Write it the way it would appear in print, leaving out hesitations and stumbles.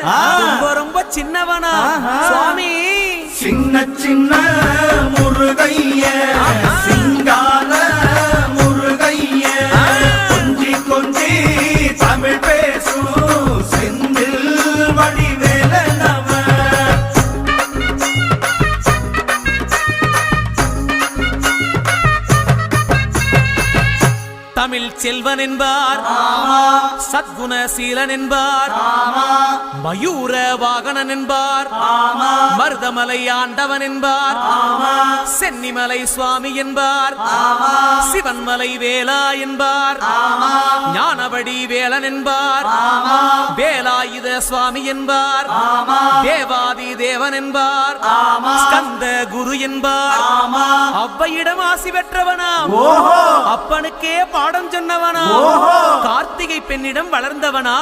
ரொம்ப ரொம்ப சின்னவனா சுவாமி சின்ன சின்ன முருகைய சிங்கார முருகைய கொஞ்சி கொஞ்சி தமிழ் பேசும் செந்தில் வடிவேலனவ தமிழ் செல்வன் என்பார் சத்குணசீலன் என்பார் மயூர வாகனன் என்பார் மருதமலை ஆண்டவன் என்பார் சென்னிமலை சுவாமி என்பார் சிவன்மலை வேலா என்பார் ஞானவடி வேலன் என்பார் வேலாயுத சுவாமி என்பார் தேவாதி தேவன் என்பார் ஸ்கந்த குரு என்பார் அவ்வையிடம் ஆசி பெற்றவனாம் அப்பனுக்கே பாடம் சொன்னவனா கார்த்திகை பெண்ணிடம் வளர்ந்தவனா